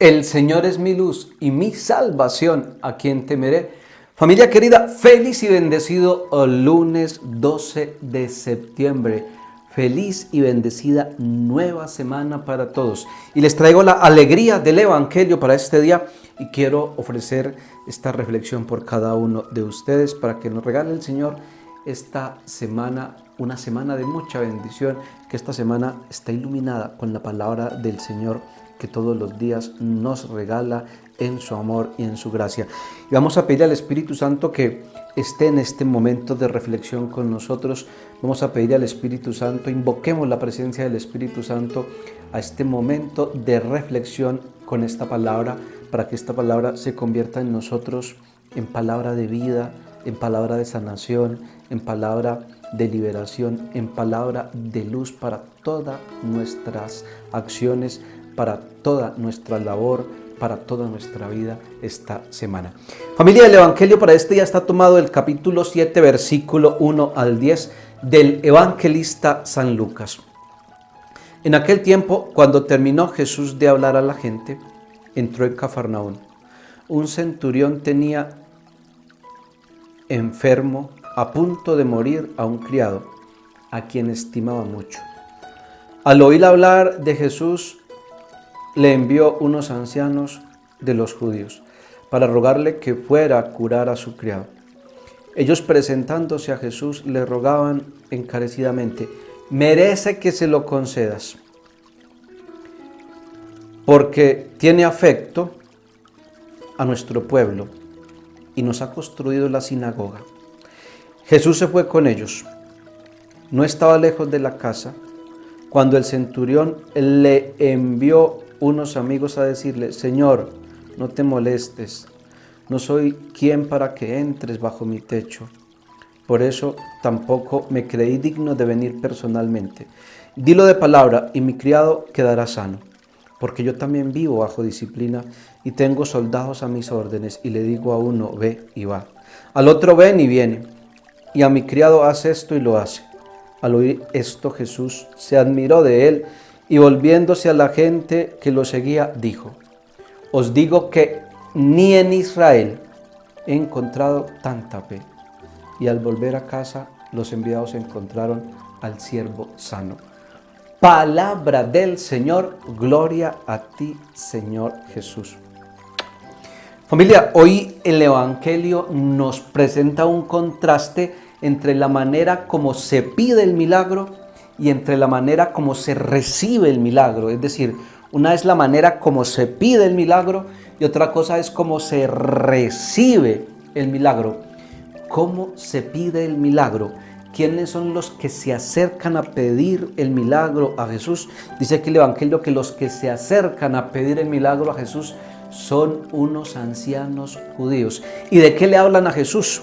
El Señor es mi luz y mi salvación, ¿a quien temeré? Familia querida, feliz y bendecido lunes 12 de septiembre. Feliz y bendecida nueva semana para todos. Y les traigo la alegría del Evangelio para este día y quiero ofrecer esta reflexión por cada uno de ustedes para que nos regale el Señor esta semana, una semana de mucha bendición, que esta semana está iluminada con la palabra del Señor que todos los días nos regala en su amor y en su gracia. Y vamos a pedir al Espíritu Santo que esté en este momento de reflexión con nosotros. Vamos a pedir al Espíritu Santo, invoquemos la presencia del Espíritu Santo a este momento de reflexión con esta palabra, para que esta palabra se convierta en nosotros en palabra de vida, en palabra de sanación, en palabra de liberación, en palabra de luz para todas nuestras acciones, para toda nuestra labor, para toda nuestra vida esta semana. Familia, del Evangelio para este día está tomado del capítulo 7, versículo 1 al 10 del evangelista San Lucas. En aquel tiempo, cuando terminó Jesús de hablar a la gente, entró en Cafarnaún. Un centurión tenía enfermo, a punto de morir, a un criado, a quien estimaba mucho. Al oír hablar de Jesús, le envió unos ancianos de los judíos para rogarle que fuera a curar a su criado. Ellos, presentándose a Jesús, le rogaban encarecidamente: merece que se lo concedas, porque tiene afecto a nuestro pueblo y nos ha construido la sinagoga. Jesús se fue con ellos. No estaba lejos de la casa cuando el centurión le envió unos amigos a decirle: Señor, no te molestes, no soy quien para que entres bajo mi techo. Por eso tampoco me creí digno de venir personalmente. Dilo de palabra y mi criado quedará sano, porque yo también vivo bajo disciplina y tengo soldados a mis órdenes, y le digo a uno: ve, y va; al otro: ven, y viene; y a mi criado: haz esto, y lo hace. Al oír esto, Jesús se admiró de él y, volviéndose a la gente que lo seguía, dijo: os digo que ni en Israel he encontrado tanta fe. Y al volver a casa, los enviados encontraron al siervo sano. Palabra del Señor, gloria a ti, Señor Jesús. Familia, hoy el Evangelio nos presenta un contraste entre la manera como se pide el milagro y entre la manera como se recibe el milagro. Es decir, una es la manera como se pide el milagro y otra cosa es cómo se recibe el milagro. ¿Cómo se pide el milagro? ¿Quiénes son los que se acercan a pedir el milagro a Jesús? Dice aquí el Evangelio que los que se acercan a pedir el milagro a Jesús son unos ancianos judíos. ¿Y de qué le hablan a Jesús?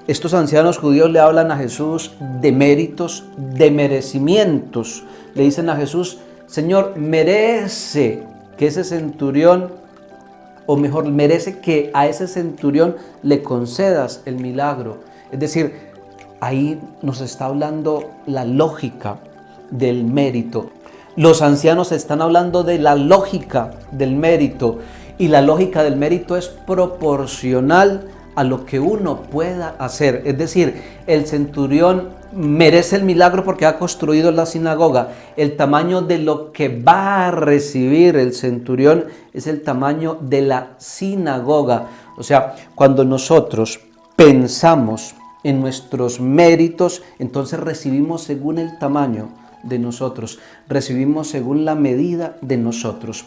Estos ancianos judíos le hablan a Jesús de méritos, de merecimientos. Le dicen a Jesús: Señor, merece que ese centurión, o mejor, merece que a ese centurión le concedas el milagro. Es decir, ahí nos está hablando la lógica del mérito. Los ancianos están hablando de la lógica del mérito, y la lógica del mérito es proporcional a lo que uno pueda hacer. Es decir, el centurión merece el milagro porque ha construido la sinagoga. El tamaño de lo que va a recibir el centurión es el tamaño de la sinagoga. O sea, cuando nosotros pensamos en nuestros méritos, entonces recibimos según el tamaño de nosotros, recibimos según la medida de nosotros.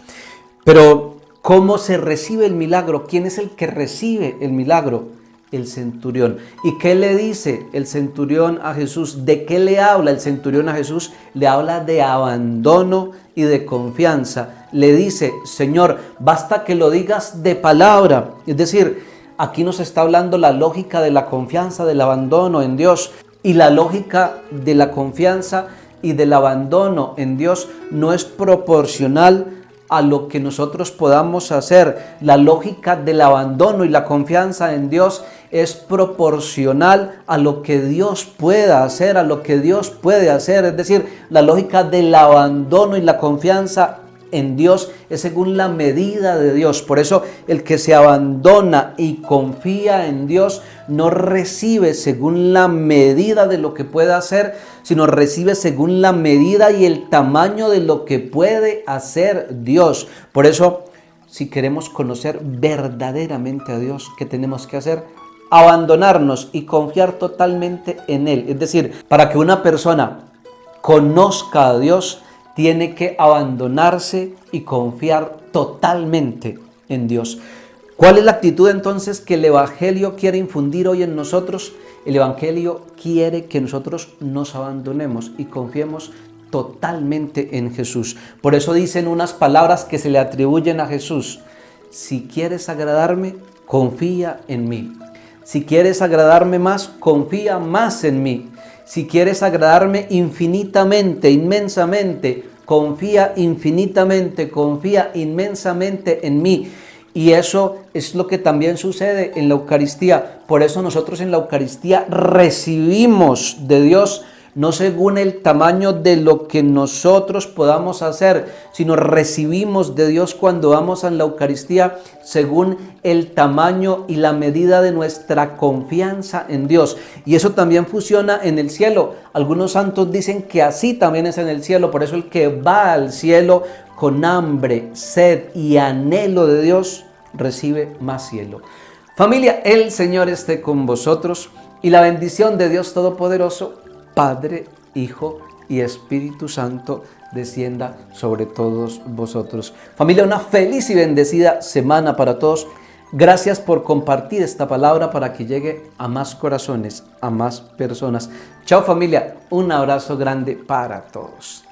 Pero ¿cómo se recibe el milagro? ¿Quién es el que recibe el milagro? El centurión. ¿Y qué le dice el centurión a Jesús? ¿De qué le habla el centurión a Jesús? Le habla de abandono y de confianza. Le dice: Señor, basta que lo digas de palabra. Es decir, aquí nos está hablando la lógica de la confianza, del abandono en Dios. Y la lógica de la confianza y del abandono en Dios no es proporcional a lo que nosotros podamos hacer. La lógica del abandono y la confianza en Dios es proporcional a lo que Dios pueda hacer, a lo que Dios puede hacer. Es decir, la lógica del abandono y la confianza en Dios es según la medida de Dios. Por eso el que se abandona y confía en Dios no recibe según la medida de lo que puede hacer, sino recibe según la medida y el tamaño de lo que puede hacer Dios. Por eso, si queremos conocer verdaderamente a Dios, ¿qué tenemos que hacer? Abandonarnos y confiar totalmente en Él. Es decir, para que una persona conozca a Dios, tiene que abandonarse y confiar totalmente en Dios. ¿Cuál es la actitud entonces que el Evangelio quiere infundir hoy en nosotros? El Evangelio quiere que nosotros nos abandonemos y confiemos totalmente en Jesús. Por eso dicen unas palabras que se le atribuyen a Jesús: si quieres agradarme, confía en mí. Si quieres agradarme más, confía más en mí. Si quieres agradarme infinitamente, inmensamente, confía infinitamente, confía inmensamente en mí. Y eso es lo que también sucede en la Eucaristía. Por eso nosotros en la Eucaristía recibimos de Dios, no según el tamaño de lo que nosotros podamos hacer, sino recibimos de Dios cuando vamos a la Eucaristía según el tamaño y la medida de nuestra confianza en Dios. Y eso también funciona en el cielo. Algunos santos dicen que así también es en el cielo. Por eso el que va al cielo con hambre, sed y anhelo de Dios, recibe más cielo. Familia, el Señor esté con vosotros y la bendición de Dios Todopoderoso, Padre, Hijo y Espíritu Santo, descienda sobre todos vosotros. Familia, una feliz y bendecida semana para todos. Gracias por compartir esta palabra para que llegue a más corazones, a más personas. Chao familia, un abrazo grande para todos.